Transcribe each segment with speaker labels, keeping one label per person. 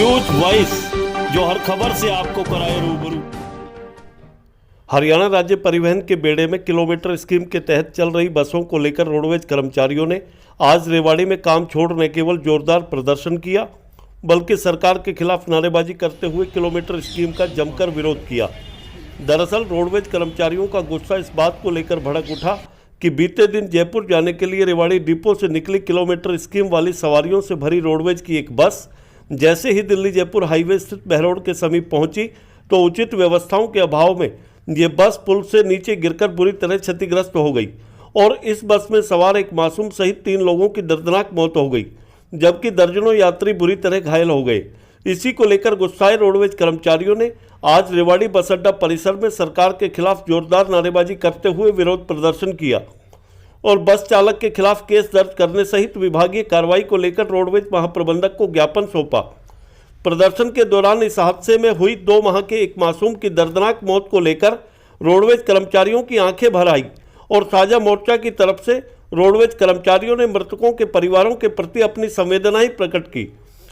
Speaker 1: News voice, जो हर खबर से आपको कराए रूबरू। हरियाणा राज्य परिवहन के बेड़े में किलोमीटर स्कीम के तहत चल रही बसों को लेकर रोडवेज कर्मचारियों ने आज रेवाड़ी में काम छोड़ न केवल जोरदार प्रदर्शन किया, बल्कि सरकार के खिलाफ नारेबाजी करते हुए किलोमीटर स्कीम का जमकर विरोध किया। दरअसल रोडवेज कर्मचारियों का गुस्सा इस बात को लेकर भड़क उठा कि बीते दिन जयपुर जाने के लिए रेवाड़ी डिपो से निकली किलोमीटर स्कीम वाली सवारियों से भरी रोडवेज की एक बस जैसे ही दिल्ली जयपुर हाईवे स्थित बहरोड के समीप पहुंची तो उचित व्यवस्थाओं के अभाव में ये बस पुल से नीचे गिरकर बुरी तरह क्षतिग्रस्त हो गई और इस बस में सवार एक मासूम सहित 3 लोगों की दर्दनाक मौत हो गई, जबकि दर्जनों यात्री बुरी तरह घायल हो गए। इसी को लेकर गुस्साए रोडवेज कर्मचारियों ने आज रेवाड़ी बस अड्डा परिसर में सरकार के खिलाफ जोरदार नारेबाजी करते हुए विरोध प्रदर्शन किया और बस चालक के खिलाफ केस दर्ज करने सहित विभागीय कार्रवाई को लेकर रोडवेज महाप्रबंधक को ज्ञापन सौंपा। प्रदर्शन के दौरान इस हादसे में हुई 2 माह के एक मासूम की दर्दनाक मौत को लेकर रोडवेज कर्मचारियों की आंखें भर आई और साझा मोर्चा की तरफ से रोडवेज कर्मचारियों ने मृतकों के परिवारों के प्रति अपनी संवेदनाएं प्रकट की।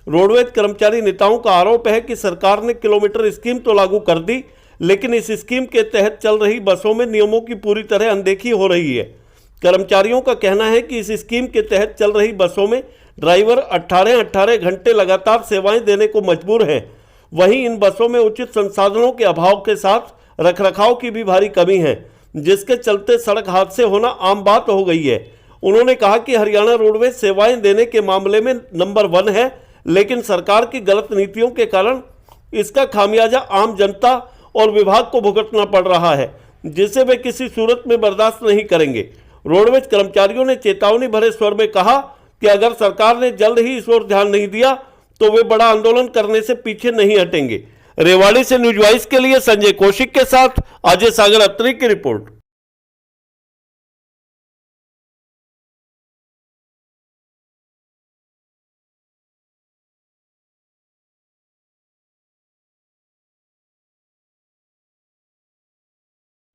Speaker 1: रोडवेज कर्मचारी नेताओं का आरोप है कि सरकार ने किलोमीटर स्कीम तो लागू कर दी, लेकिन इस स्कीम के तहत चल रही बसों में नियमों की पूरी तरह अनदेखी हो रही है। कर्मचारियों का कहना है कि इस स्कीम के तहत चल रही बसों में ड्राइवर 18-18 घंटे लगातार सेवाएं देने को मजबूर हैं। वहीं इन बसों में उचित संसाधनों के अभाव के साथ रखरखाव की भी भारी कमी है, जिसके चलते सड़क हादसे होना आम बात हो गई है। उन्होंने कहा कि हरियाणा रोडवेज सेवाएं देने के मामले में नंबर 1 है, लेकिन सरकार की गलत नीतियों के कारण इसका खामियाजा आम जनता और विभाग को भुगतना पड़ रहा है, जिसे वे किसी सूरत में बर्दाश्त नहीं करेंगे। रोडवेज कर्मचारियों ने चेतावनी भरे स्वर में कहा कि अगर सरकार ने जल्द ही इस ओर ध्यान नहीं दिया तो वे बड़ा आंदोलन करने से पीछे नहीं हटेंगे। रेवाड़ी से न्यूज वॉइस के लिए संजय कौशिक के साथ अजय सागर अत्री की रिपोर्ट।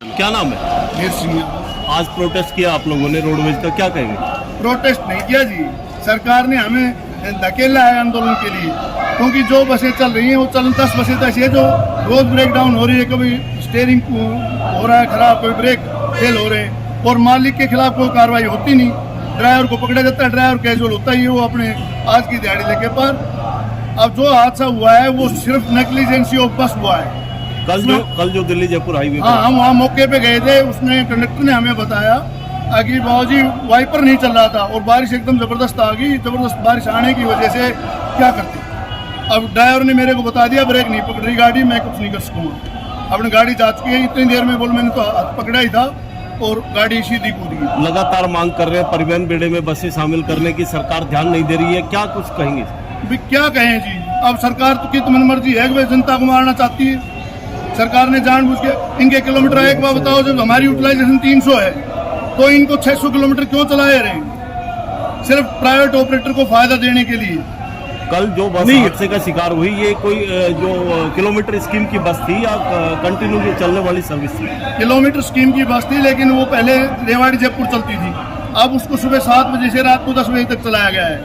Speaker 1: क्या नाम है?
Speaker 2: वीर सिंह।
Speaker 1: आज प्रोटेस्ट किया आप लोगों ने रोडवेज का, क्या कहेंगे?
Speaker 2: प्रोटेस्ट नहीं किया जी, सरकार ने हमें धकेला है आंदोलन के लिए, क्योंकि जो बसें चल रही हैं वो 10 बसें तो ऐसी है जो रोज ब्रेक डाउन हो रही है, कभी स्टीयरिंग हो रहा है खराब, कभी ब्रेक फेल हो रहे हैं और मालिक के खिलाफ कोई कार्रवाई होती नहीं। ड्राइवर को पकड़ा जाता है, ड्राइवर कैजुअल होता ही है वो अपने आज की दिहाड़ी लेके पर। अब जो हादसा हुआ है वो सिर्फ नेग्लिजेंसी ऑफ बस हुआ है।
Speaker 1: कल जो दिल्ली जयपुर हाईवे,
Speaker 2: हाँ, हम वहाँ मौके पे गए थे, उसने कंडक्टर ने हमें बताया कि बाबूजी वाइपर नहीं चल रहा था और बारिश एकदम ज़बरदस्त आ गई। ज़बरदस्त बारिश आने की वजह से क्या करते, अब ड्राइवर ने मेरे को बता दिया ब्रेक नहीं पकड़ रही गाड़ी, मैं कुछ नहीं कर सकूँगा। अपनी गाड़ी जा चुकी है, इतनी देर में बोल मैंने तो हाथ पकड़ा ही था और गाड़ी सीधी कूद गई।
Speaker 1: लगातार मांग कर रहे हैं परिवहन बेड़े में बसें शामिल करने की, सरकार ध्यान नहीं दे रही है, क्या कुछ कहेंगे?
Speaker 2: भी क्या कहें जी, अब सरकार तो की तो मर्जी है कि जनता को मारना चाहती है। सरकार ने जानबूझ के इनके किलोमीटर, एक बार बताओ, जब हमारी यूटिलाइजेशन 300 है तो इनको 600 किलोमीटर क्यों चलाए रहे? सिर्फ प्राइवेट ऑपरेटर को फायदा देने के लिए।
Speaker 1: कल जो बस हादसे का शिकार हुई, ये कोई जो किलोमीटर स्कीम की बस थी या कंटिन्यू जो चलने वाली सर्विस थी?
Speaker 2: किलोमीटर स्कीम की बस थी, लेकिन वो पहले रेवाड़ी जयपुर चलती थी। अब उसको सुबह 7 बजे से रात को 10 बजे तक चलाया गया है,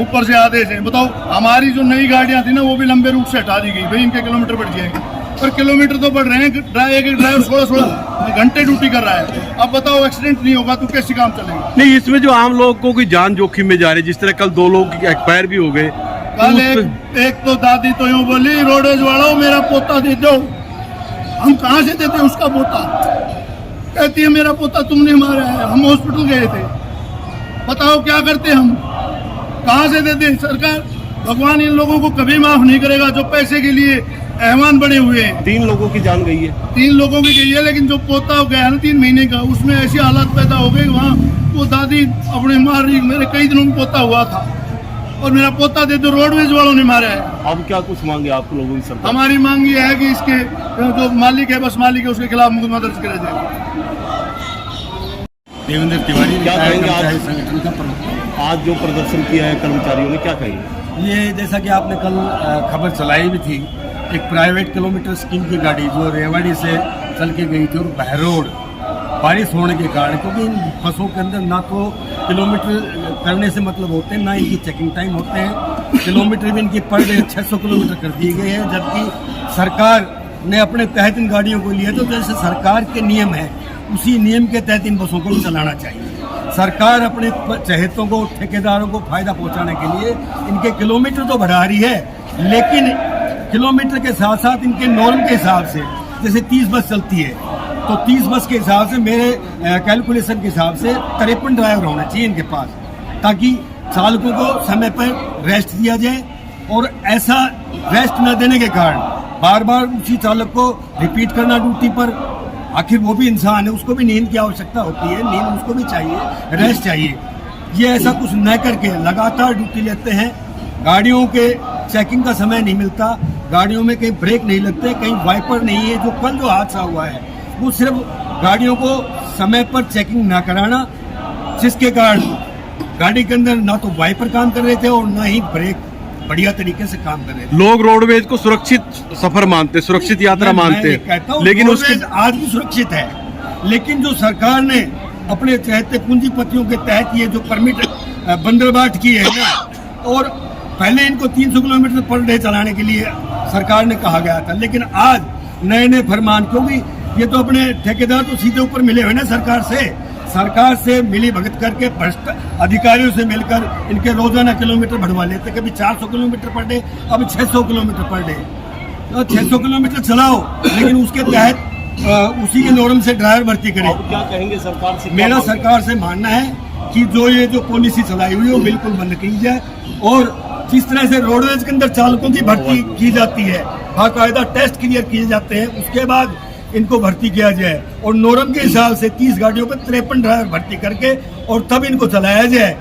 Speaker 2: ऊपर से आदेश है। बताओ, हमारी जो नई गाड़ियां थी ना वो भी लंबे रूट से हटा दी गई, भाई इनके किलोमीटर बढ़ जाएंगे, पर किलोमीटर तो बढ़ रहे हैं। एक ड्राइवर 16 घंटे ड्यूटी कर रहा है। अब बताओ, एक्सीडेंट नहीं होगा तो कैसे काम चलेगा?
Speaker 3: नहीं, इसमें जो आम लोगों को कोई जान जोखिम में जा रही है, जिस तरह कल 2 लोग एक्सपायर भी हो गए।
Speaker 2: कल एक तो दादी तो यूँ बोली, रोडवेज वालों मेरा पोता दे दो। हम कहाँ से देते उसका पोता? कहती है मेरा पोता तुमने मारा है, हम हॉस्पिटल गए थे। बताओ क्या करते हम, कहाँ से देते? सरकार, भगवान इन लोगों को कभी माफ नहीं करेगा जो पैसे के लिए एहमान बने हुए हैं।
Speaker 1: 3 लोगों की जान गई है।
Speaker 2: 3 लोगों की गई है, लेकिन जो पोता गया है ना 3 महीने का, उसमें ऐसी हालत पैदा हो गई वहाँ वो दादी अपने मार रही। मेरे कई दिनों में पोता हुआ था और मेरा पोता दे दो, रोडवेज वालों ने मारा है।
Speaker 1: अब क्या कुछ मांगे आप लोगों की सरकार?
Speaker 2: हमारी मांग ये है कि इसके जो मालिक है, बस मालिक है, उसके खिलाफ मुकदमा दर्ज किया जाए।
Speaker 4: देवेंद्र तिवारी,
Speaker 1: क्या कहेंगे आज
Speaker 4: संगठन का प्रमुख।
Speaker 1: आज जो प्रदर्शन किया है कर्मचारियों ने, क्या कहेंगे?
Speaker 4: ये जैसा कि आपने कल खबर चलाई भी थी, एक प्राइवेट किलोमीटर स्कीम की गाड़ी जो रेवाड़ी से चल के गई थी और बहरोड बारिश होने के कारण, क्योंकि इन बसों के अंदर ना तो किलोमीटर करने से मतलब होते हैं, ना इनकी चेकिंग टाइम होते हैं, किलोमीटर भी इनकी पर डे 600 किलोमीटर कर दिए गए हैं, जबकि सरकार ने अपने तहत इन गाड़ियों को लिया। तो जैसे सरकार के नियम है उसी नियम के तहत इन बसों को भी चलाना चाहिए। सरकार अपने चहेतों को, ठेकेदारों को फायदा पहुंचाने के लिए इनके किलोमीटर तो बढ़ा रही है, लेकिन किलोमीटर के साथ साथ इनके नॉर्म के हिसाब से, जैसे 30 बस चलती है तो 30 बस के हिसाब से, मेरे कैलकुलेशन के हिसाब से 53 ड्राइवर होना चाहिए इनके पास, ताकि चालकों को समय पर रेस्ट दिया जाए। और ऐसा रेस्ट न देने के कारण बार बार उसी चालक को रिपीट करना ड्यूटी पर, आखिर वो भी इंसान है, उसको भी नींद की आवश्यकता होती है, नींद उसको भी चाहिए, रेस्ट चाहिए। ये ऐसा कुछ न करके लगातार ड्यूटी लेते हैं। गाड़ियों के चेकिंग का समय नहीं मिलता, गाड़ियों में कहीं ब्रेक नहीं लगते, कहीं वाइपर नहीं है। जो कल जो हादसा हुआ है वो सिर्फ गाड़ियों को समय पर चेकिंग ना कराना, जिसके कारण गाड़ी के अंदर ना तो वाइपर काम कर रहे थे और ना ही ब्रेक बढ़िया तरीके से काम कर रहे थे।
Speaker 3: लोग रोडवेज को सुरक्षित सफर मानते, सुरक्षित यात्रा मानते हैं, लेकिन उसके
Speaker 4: आज भी सुरक्षित है, लेकिन जो सरकार ने अपने चहते पूंजीपतियों के तहत ये जो परमिट बंदरबाट की है ना, और पहले इनको 300 किलोमीटर पर डे चलाने के लिए सरकार ने कहा गया था, लेकिन आज नए नए फरमान, क्योंकि ये तो अपने ठेकेदार तो सीधे ऊपर मिले हुए ना सरकार से मिली भगत करके भ्रष्ट अधिकारियों से मिलकर इनके रोजाना किलोमीटर बढ़वा लेते। कभी 400 किलोमीटर पर डे, अब 600 किलोमीटर पर डे। तो 600 किलोमीटर चलाओ, लेकिन उसके तहत उसी के नॉर्म से ड्राइवर भर्ती करें।
Speaker 1: अब क्या कहेंगे सरकार से?
Speaker 4: मेरा सरकार से मानना है कि जो ये जो पॉलिसी चलाई हुई है वो बिल्कुल बंद की जाए, और जिस तरह से रोडवेज के अंदर चालकों की भर्ती की जाती है, बाकायदा टेस्ट क्लियर किए जाते हैं, उसके बाद इनको भर्ती किया जाए, और नॉर्म के हिसाब से 30 गाड़ियों पर 53 ड्राइवर भर्ती करके और तब इनको चलाया जाए,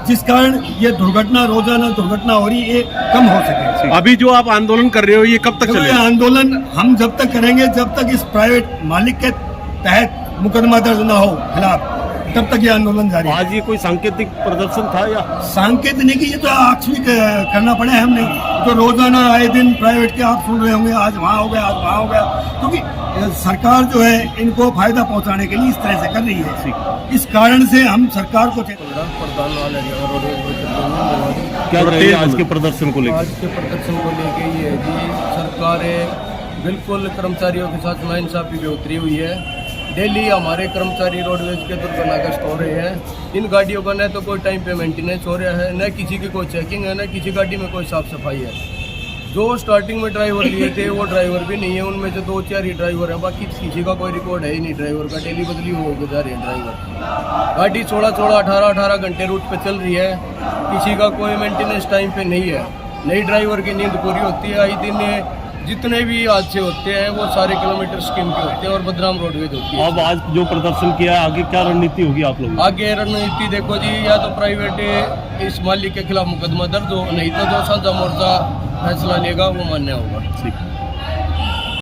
Speaker 4: जिस कारण ये दुर्घटना, रोजाना दुर्घटना हो रही है, कम हो सके।
Speaker 3: अभी जो आप आंदोलन कर रहे हो ये कब तक
Speaker 4: तो ये
Speaker 3: चलेगा?
Speaker 4: आंदोलन हम जब तक करेंगे जब तक इस प्राइवेट मालिक के तहत मुकदमा दर्ज न हो खिलाफ, तब तक ये आंदोलन जारी है।
Speaker 1: आज ये कोई सांकेतिक प्रदर्शन था या
Speaker 4: सांकेत नहीं कि ये तो आकस्मिक करना पड़े हमने, तो रोजाना आए दिन प्राइवेट के आप सुन रहे होंगे, आज वहाँ हो गया, आज वहाँ हो गया, क्योंकि सरकार जो है इनको फायदा पहुँचाने के लिए इस तरह से कर रही है। इस कारण से हम सरकार को
Speaker 1: क्या रहे आज के प्रदर्शन को लेकर?
Speaker 5: आज के प्रदर्शन को लेके ये है कि सरकार बिल्कुल कर्मचारियों के साथ नाइंसाफी भी उतरी हुई है। डेली हमारे कर्मचारी रोडवेज के दुर्घटनाग्रस्त हो रहे हैं। इन गाड़ियों का न तो कोई टाइम पे मेंटेनेंस हो रहा है, न किसी की कोई चेकिंग है, न किसी गाड़ी में कोई साफ सफाई है। जो स्टार्टिंग में ड्राइवर लिए थे वो ड्राइवर भी नहीं है, उनमें से 2-4 ही ड्राइवर हैं, बाकी किसी का कोई रिकॉर्ड है ही नहीं ड्राइवर का। डेली बदली हो जा रहे हैं ड्राइवर। गाड़ी 16-16, 18-18 घंटे रूट पे चल रही है, किसी का कोई मेंटेनेंस टाइम पे नहीं है। नई ड्राइवर की नींद पूरी होती है। आई दिन जितने भी हादसे होते हैं वो सारे किलोमीटर स्कीम के होते हैं और बदनाम रोडवेज होती है।
Speaker 1: अब आज जो प्रदर्शन किया है, आगे क्या रणनीति होगी आप लोगों की?
Speaker 5: आगे रणनीति देखो जी, या तो प्राइवेट इस मालिक के खिलाफ मुकदमा दर्ज हो, नहीं तो जो साझा मोर्चा फैसला लेगा वो मान्य होगा।
Speaker 1: ठीक।